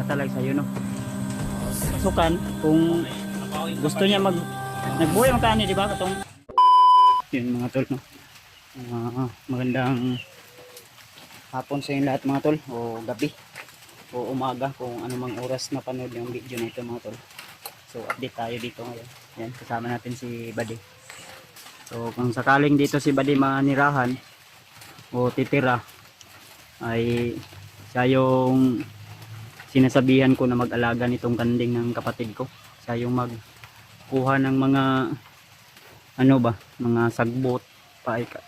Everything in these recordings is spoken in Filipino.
matalag sa'yo, no? Pasukan, kung gusto niya nagbuhay ang kani, di ba? Katong yun mga tol, no? Magandang hapon sa inyo lahat mga tol, o gabi o umaga kung anumang oras na panood yung video na ito mga tol. So update tayo dito ngayon. Yan, kasama natin si Buddy. So kung sakaling dito si Buddy manirahan o titira, ay siya yung sinasabihan ko na mag-alaga nitong kanding ng kapatid ko. Siya yung magkuha ng mga ano ba, mga sagbot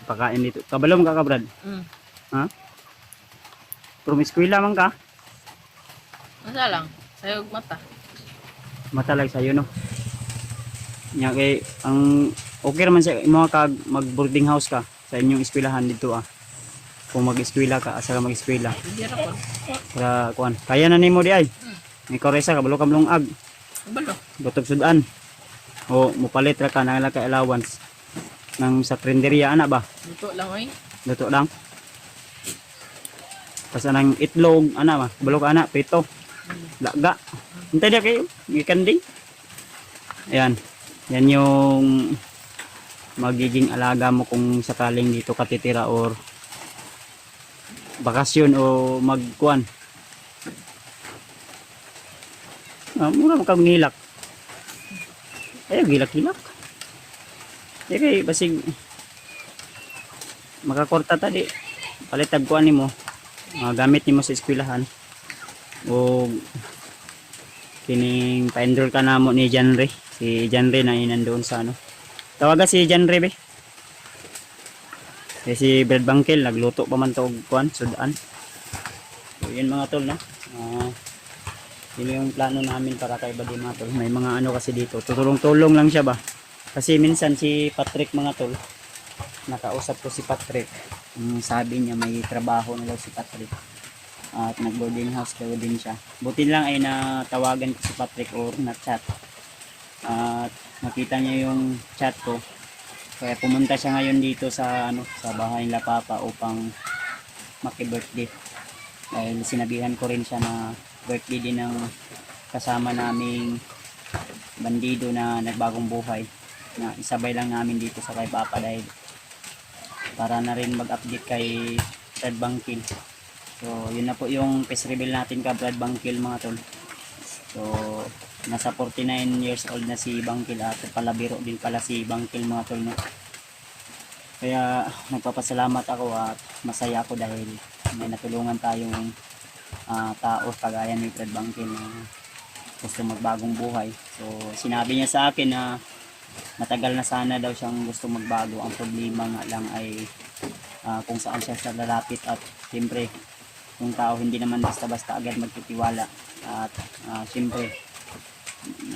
pakain dito. Kabalo mo ka Brad? Ha? Promiscuous man ka? Masa lang, sayog mata. Mata lang sa'yo, no? Nya kay ang okay naman sa mga kag mag boarding house ka sa inyong eskwelahan dito Kung mag-eskwela ka, asa ka mag-eskwela. Hindi ra ko. Para kuan. Kaya na nimo di ay. May koresa kabalo ka blungag. Balo. Butog sudan. O mupalit ra ka nang ka allowance nang sa prenderya ana ba? Luto lang oy. Luto lang. Tapos anang itlog ana ba? Kabalo ka ana pito. Laga. Hintay dia kayo, gikanding. Ayan. Yan yung magiging alaga mo kung sakaling dito ka titira or bakasyon o magkuan. Mura mo kang ngilak. Ayaw, gilak-gilak. Kaya basig makakorta tadi. Palitag kuan nimo. Gamit nimo sa eskwelahan. O kining pa-endroll ka namo ni Janre. Si Janre na nandoon sa ano. Tawaga si Janre be. Si Brad Bangkel nagluto pa man to og kuan sudan. So yun mga tol, no. Yun yung plano namin para kay Buddy mga tol. May mga ano kasi dito. Tutulong-tulong lang siya ba. Kasi minsan si Patrick mga tol, nakausap ko si Patrick. Sabi niya may trabaho na daw si Patrick. At nag-boarding house daw din siya. Buti lang ay natawagan ko si Patrick or na-chat. At nakita niya yung chat ko. Kaya pumunta siya ngayon dito sa sa bahay nila Papa upang maki-birthday. Dahil sinabihan ko rin siya na birthday din ng kasama naming bandido na nagbagong buhay. Na isabay lang namin dito sa kay Papa dahil para na rin mag-update kay Brad Bangkil. So yun na po yung face reveal natin ka Brad Bangkil mga tol. So nasa 49 years old na si Bangkil at palabiro din pala si Bangkil mga tol, no? Kaya nagpapasalamat ako at masaya ako dahil may natulungan tayong tao kagaya ni Brad Bangkil na gusto magbagong buhay. So sinabi niya sa akin na matagal na sana daw siyang gusto magbago. Ang problema nga lang ay kung saan siya lalapit at siyempre yung tao hindi naman basta-basta agad magtitiwala at siyempre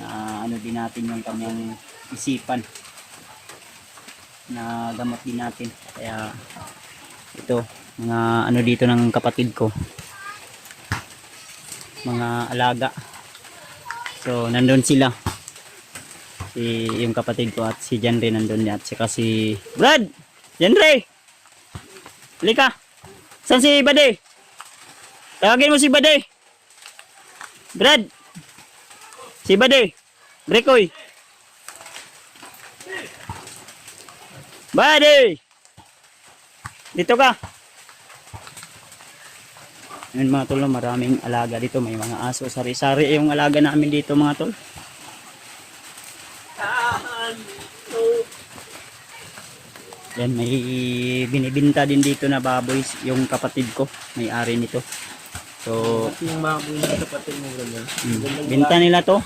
ano din natin yung kanyang isipan na gamot din natin. Kaya ito mga ano dito ng kapatid ko, mga alaga. So nandun sila, yung kapatid ko at si Janre nandun at saka si Brad. Janre, halika. Saan si Buddy? Tawagin mo si Buddy. Brad, si Buddy. Grekoy. Buddy, dito ka. Yun mga tol, maraming alaga dito. May mga aso, sari-sari yung alaga namin dito mga tol. Yan, may binibinta din dito na baboy yung kapatid ko, may-ari nito. So yung baboy ng kapatid mo ganyan. Binta nila to.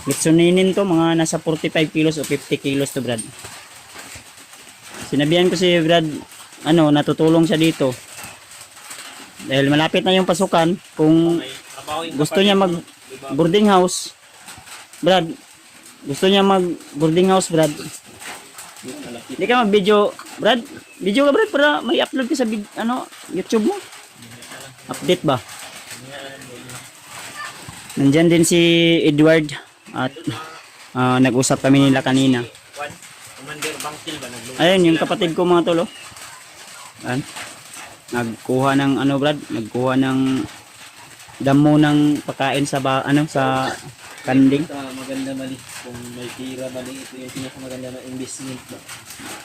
Litsuninin to, mga nasa 45 kilos o 50 kilos to Brad. Sinabihan ko si Brad, natutulong siya dito. Dahil malapit na yung pasukan, kung gusto niya mag boarding house, Brad, gusto niya mag boarding house Brad. Hindi ka mag video, Brad. Video ka Brad para may upload ka sa YouTube mo. Update ba? Nandyan din si Edward at nag-usap kami nila kanina. Commander Bangkil ba naglulong? Ayun yung kapatid ko mga tolo. Ayan. Nagkuha ng Brad, nagkuha ng damo ng pagkain sa sa kanding. Maganda mali. Kung may tira mali, ito yung pinakamaganda na investment ba?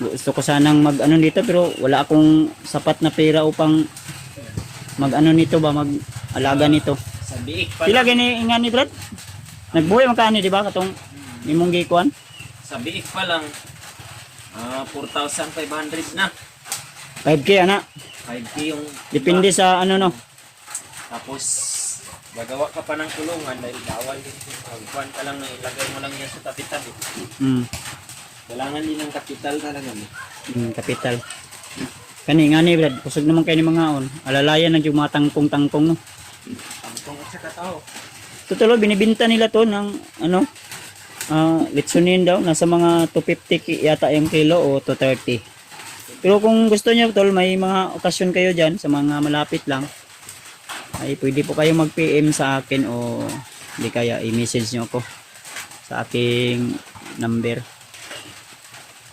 Gusto ko sanang mag dito pero wala akong sapat na pera upang mag nito ba, mag alaga nito. Sa biik pa Pila lang. gani nga ni Brad? Nagbuhay man kaani di ba katong imong gikuan? Sa biik pa lang. 4,500 na. 5K ana. 5K yung... Depende sa no. Tapos, gagawa ka pa ng kulungan dahil bawal din. Magkuhan ka lang na ilagay mo lang yan sa tabi-tabi. Kailangan din ng kapital talaga. Kapital. Kani nga ni Brad, kusog naman kayo ni mga on. Alalayan na yung mga tangkong-tangkong no. Tangkong at saka tao. Tutulo binibenta nila to ng litsunin daw nasa mga 250 yata yung kilo o 230. Pero kung gusto niyo tol, may mga okasyon kayo diyan sa mga malapit lang. Ay pwede po kayo mag-PM sa akin o di kaya i-message niyo ako sa aking number.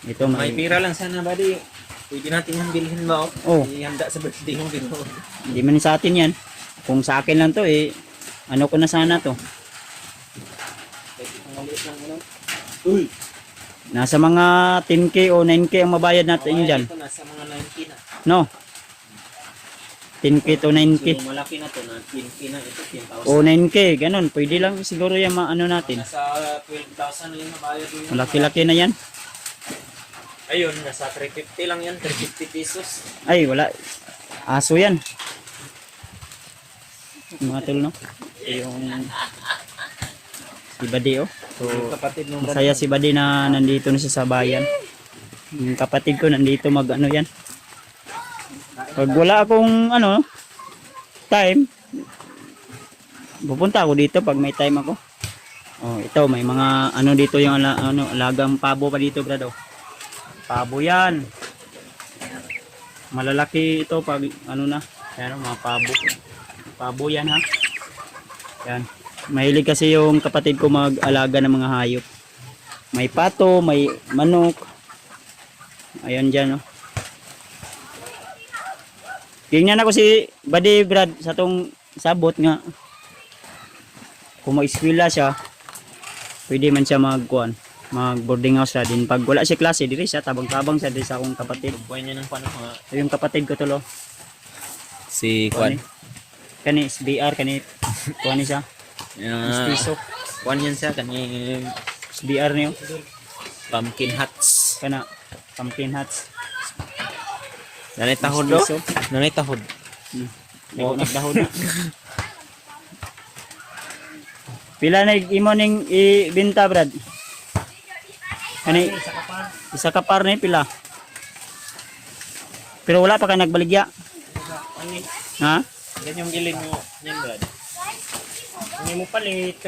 Ito May pira lang sana buddy. Pwede natin yung bilhin ba? Oh. Ihanda sa birthday mo din. Hindi man sa atin yan. Kung sa akin lang to ano ko na sana to. Pwede kong maliit lang ano. Uy! Nasa mga 10K o 9K ang mabayad natin dyan. Ito nasa mga 90 na. No? 10K to 9K. So malaki na to na 10K na ito 10,000. O 9K, ganun. Pwede lang siguro yung natin. Nasa 12,000 na yung mabayad mo. Malaki-laki na yan. Ayun, nasa 350 lang yan, 350 pesos. Ay, wala. Aso yan. Mga tol, no? Yung si Badi, oh. So, Yung kapatid ng masaya si Badi na nandito na siya sa bayan. Yung kapatid ko nandito yan. Pag wala akong time, pupunta ako dito pag may time ako. Oh, ito may mga dito yung alagang pabo pa dito, brado. Pabo yan. Malalaki ito pag na. Ayan, mga pabo. Pabo yan ha. Yan. Mahilig kasi yung kapatid ko mag-alaga ng mga hayop. May pato, may manok. Ayan dyan, oh. Tingnan ako si Buddy Brad sa tong sabot nga. Kung mag-eskwela siya, pwede man siya mag-boarding house siya. Din pag wala siya klase, diri siya, tabang-tabang siya diri sa akong kapatid. Buhay niya ng paano mga... So, yung kapatid ko tulo. Si Kani SBR, kani kuani siya. Mistiso. Kwan yan siya, kani SBR niyo. pumpkin hats. Kana pumpkin hats. Nanay tahod do? Mistiso. Nanay tahod. Oo, nagdahon na. Pila na imo ning ibenta, Brad? Kani isa ka par ni pila. Pero wala pa ka nagbaligya. Ha? Yan yung giling mo. Yan, Brad. Hindi mo palit.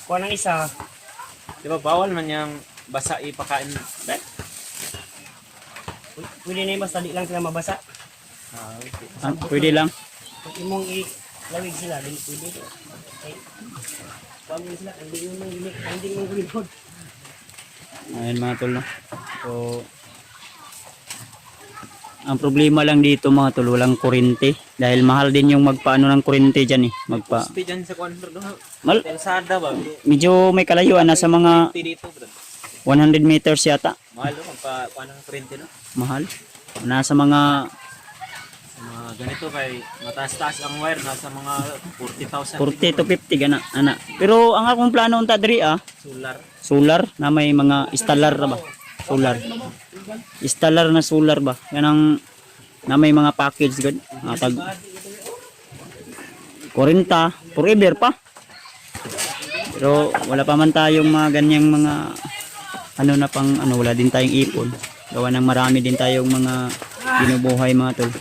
Kuha ng isa. Di ba bawal man yung basa ipakain? Brad? Pwede na yung basta di lang sila mabasa. Okay. Pwede lang. Kung imong ilawig sila, di pwede. Okay. Kuha mo sila, hindi mo gulipod. Ayan mga tol, no? So, ang problema lang dito mga tol, walang kuryente. Dahil mahal din yung magpaano ng kuryente dyan eh. Poste dyan sa kwan, Brad. Mal Telsada ba? medyo may kalayuan, nasa mga 50 dito, Brad. 100 meters yata. Mahal no? Magpa ng kurente, no? Mahal. Nasa mga Ganito kay mataas-taas ang wire. Nasa mga 40,000. 40 to 50 gana, ana. Pero ang akong plano unta diri Solar. solar na may mga installer ra ba? Solar. Installer na solar ba? Yan ang na may mga package gud. Pag 40 forever pa. Pero wala pa man tayong mga ganyang mga wala din tayong ipon. Gawa ng marami din tayong mga binubuhay mga tol.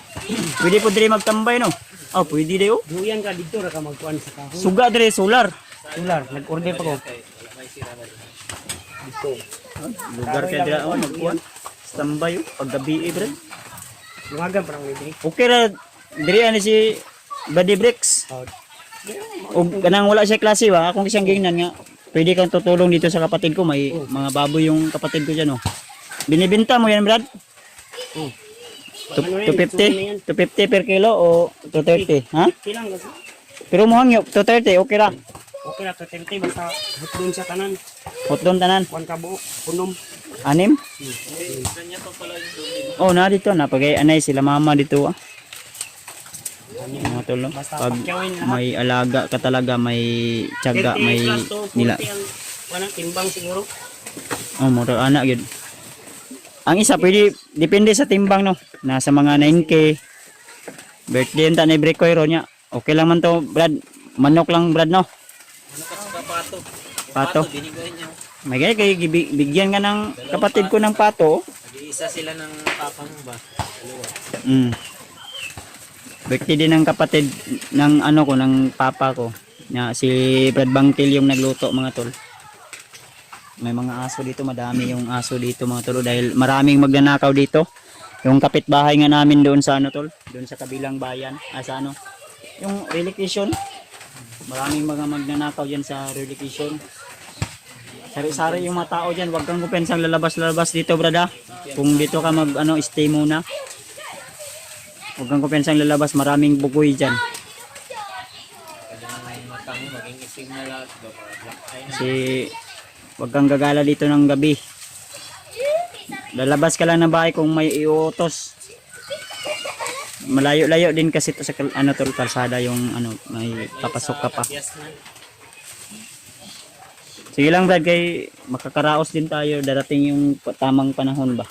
Pwede po diri magtambay no? Oh, pwede di oh. Duyan ka dito, ka magkuhan sa kahon. Suga diri solar. Solar, nag-order pa ko. Dito. Lugar kaya dira oh magkuhan. Standby oh paggabi bro. Lumagan parang libre. Okay ra diri ani si Buddy Bricks. Oh. O ganang wala siya klase ba? Akong siyang gingnan nga. Pwede kang tutulong dito sa kapatid ko. May mga baboy yung kapatid ko diyan oh. Binibenta mo yan, Brad? Ano rin, susunod na yan. 250 per kilo o 230? Ha? Kilang kasi. Pero mo hangyo 230 okay ra. Okay na, 30 basta hot doon sa tanan. Hot doon tanan. Kuan ka buo, punom. Anim? Kanya to pala yung doon. Oh, na dito na pagay anay sila mama dito ah. Mga tol, no? Basta Pag pakyawin lahat. may alaga ka talaga, may tiyaga, 30 may plus to 40 nila. ang walang timbang siguro. Oh, motor anak yun. Ang isa pwede depende sa timbang no. Nasa mga 9k. Birthday yun ta ni Breakoy ro niya. Okay lang man to, Brad. Manok lang, Brad, no. Ano ka sa pato? Pato. Binigay niya. May gaya kay bigyan ka ng kapatid ko ng pato. Nag-iisa sila ng papa mo ba? Dalawa. Mm. Birthday din ng kapatid ng ano ko, ng papa ko. Na si Brad Bangtil yung nagluto, mga tol. May mga aso dito, madami yung aso dito, mga tol, dahil maraming magnanakaw dito. Yung kapitbahay nga namin doon sa ano, tol, doon sa kabilang bayan, sa ano, yung relocation. Maraming mga magnanakaw diyan sa relocation. Sari-sari yung mga tao diyan, wag kang kupensang lalabas-lalabas dito, brada. Kung dito ka mag ano, stay muna. Huwag kang kupensang lalabas, maraming bugoy dyan. Kailangan yung mata mo maging isim na lahat. Black eye na. Kasi huwag kang gagala dito ng gabi. Lalabas ka lang ng bahay kung may iutos. Malayo-layo din kasi to sa ano tol, kalsada yung ano, may papasok ka pa. Yes na. Sige lang, Brad, kay makakaraos din tayo, darating yung tamang panahon ba.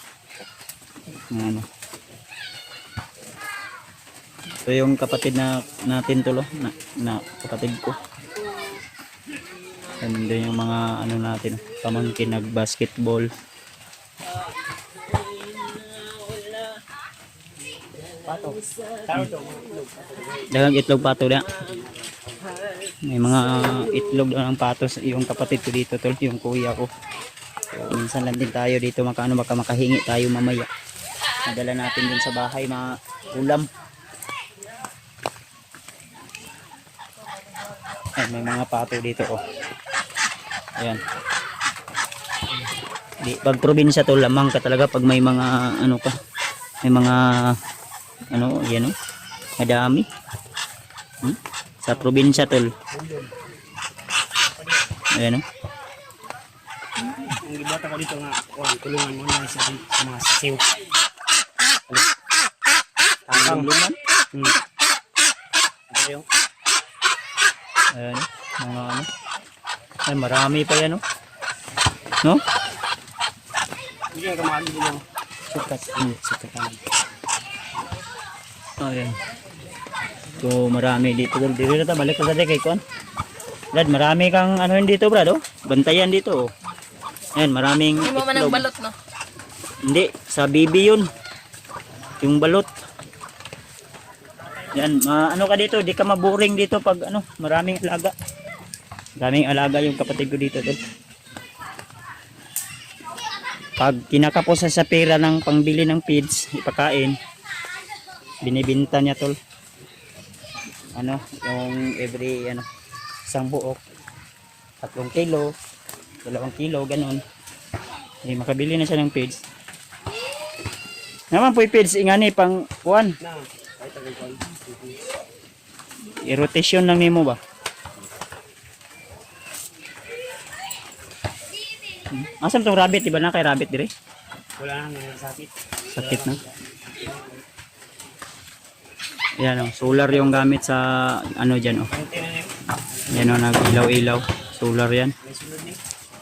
Ano. Ito yung kapatid natin tulo, na kapatid ko. And then yung mga ano natin, pamangkin nag-basketball. Pato. Taro to. Dagang itlog pato na. May mga itlog daw ng pato yung kapatid ko dito tol, yung kuya ko. So, minsan lang din tayo dito makaano, baka makahingi tayo mamaya. Nadala natin din sa bahay mga ulam. Ay, may mga pato dito oh. Ayan. Di, pag probinsya to lamang ka talaga pag may mga ano ka. May mga ano, yan oh. Madami. Sa probinsya tol. Ayan oh. Ang gibata ko dito nga, kuan, tulungan mo na sa mga sisiw. Ang luman. Ano yung Ayan oh. Mga ano. Ay, marami pa yan oh. No? hindi ka kamali din yung Sukat. Sukat. Ayan. So marami dito tol. Dito na ta, balik ka sa kay Kon. Brad, marami kang ano yun dito, Brad, oh. Bantayan dito, oh. Ayan, maraming Hindi mo man ang itlog. balot, no? Hindi, sa bibi yun. Yung balot. Yan, ano ka dito, di ka maboring dito pag ano, maraming alaga. Maraming alaga yung kapatid ko dito, tol. Pag kinakapos sa pera ng pangbili ng feeds, ipakain, binibinta niya, tol. Ano, yung every ano, isang buok, 3 kilo, 2 kilo, ganun. Eh, makabili na siya ng feeds. Naman po yung feeds, ingani pang kuwan. na, kahit ang kuan. I-rotation lang nimo ba? Asam tong rabbit, diba na kay rabbit dire? Wala nang sakit. Sakit na. Yan o, solar yung gamit sa ano dyan o. Konti na na yun. Yan o, nag-ilaw-ilaw. Solar yan. May sulod ni.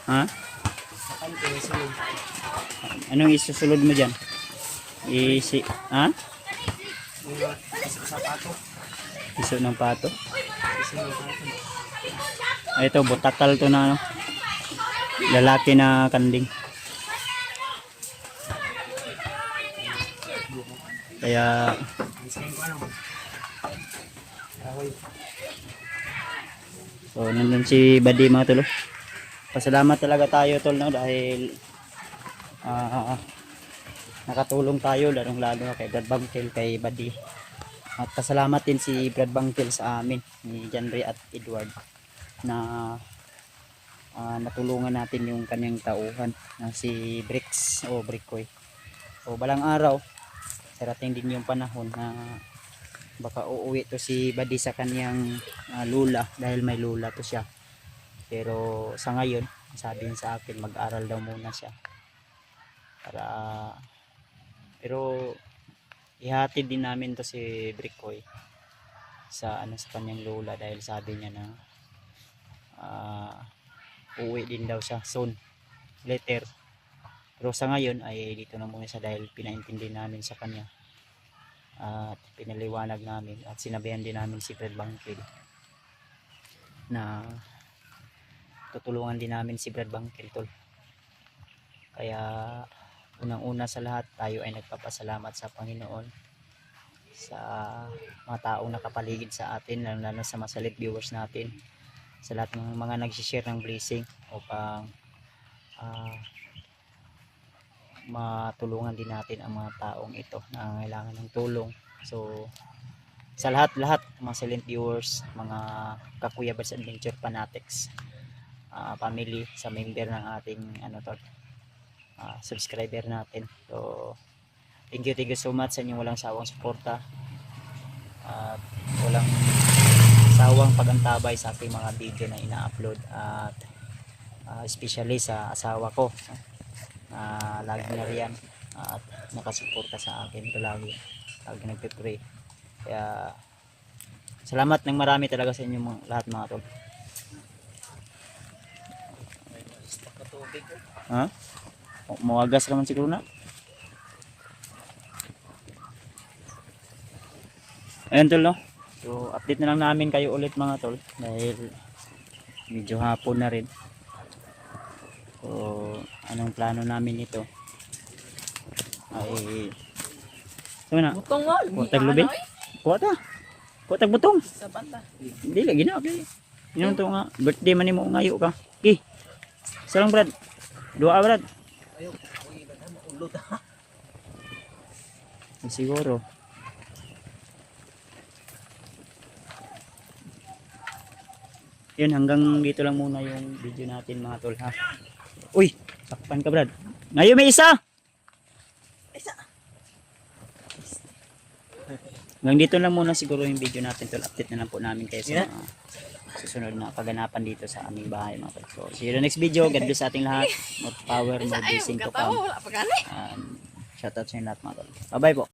Ha? Konti, may sulod. Anong isusulod mo dyan? Ha? Mga isa sa pato. Iso ng pato. Isa ng pato. Ay, ito, butakal to na ano. Lalaki na kanding. Kaya Isa yung ano. Kahoy. so nandun si Buddy, mga tol. Pasalamat talaga tayo tol, no, dahil nakatulong tayo lalong lalo kay Brad Bangkel, kay Buddy. At pasalamat din si Brad Bangkel sa amin, ni Janry at Edward, na natulungan natin yung kanyang tauhan na si Bricks o Brickoy. So balang araw darating din yung panahon na baka uuwi to si Badi sa kanyang lula dahil may lula to siya. Pero sa ngayon, sabi niya sa akin mag-aral daw muna siya. Pero ihatid din namin to si Brickoy sa sa kanyang lula dahil sabi niya na uuwi din daw siya soon later. Pero sa ngayon ay dito na muna siya dahil pinaintindi namin sa kanya at pinaliwanag namin at sinabihan din namin si Brad Bangkil na tutulungan din namin si Brad Bangkil tol. Kaya unang-una sa lahat tayo ay nagpapasalamat sa Panginoon sa mga taong nakapaligid sa atin, lalo sa mga silent viewers natin, sa lahat ng mga nagsishare ng blessing upang matulungan din natin ang mga taong ito na nangangailangan ng tulong. So sa lahat-lahat mga silent viewers, mga Kakuya Birds Adventure fanatics, family, sa member ng ating subscriber natin. So thank you so much sa inyong walang sawang suporta at walang sawang pagantabay sa ating mga video na ina-upload at especially sa asawa ko na lagi na riyan at nakasuporta sa akin palagi, lagi nagpe-pray. Kaya salamat ng marami talaga sa inyo lahat mga tol. Ha? Mawagas naman siguro na. Ayan tol no. So update na lang namin kayo ulit mga tol dahil medyo hapon na rin. So anong plano namin ito ay na Butong nga. Kuwatag lubi? Kuwatag butong. Sa banda. Hindi lagi na okay. Yun to nga birthday man mo ngayo ka. Okay. Salang Brad. Dua Brad. Ayo, maulot ha. Siguro. Yun, hanggang dito lang muna yung video natin mga tol ha. Uy, sakpan ka Brad. Ngayon may isa. Hanggang dito lang muna siguro yung video natin tol. Update na lang po namin kayo sa mga susunod na kaganapan dito sa aming bahay mga tol. So, see you in the next video. God bless sa ating lahat. More power, more blessing to come. Wala pa gani. Shoutout sa inyo lahat mga tol. Bye bye po.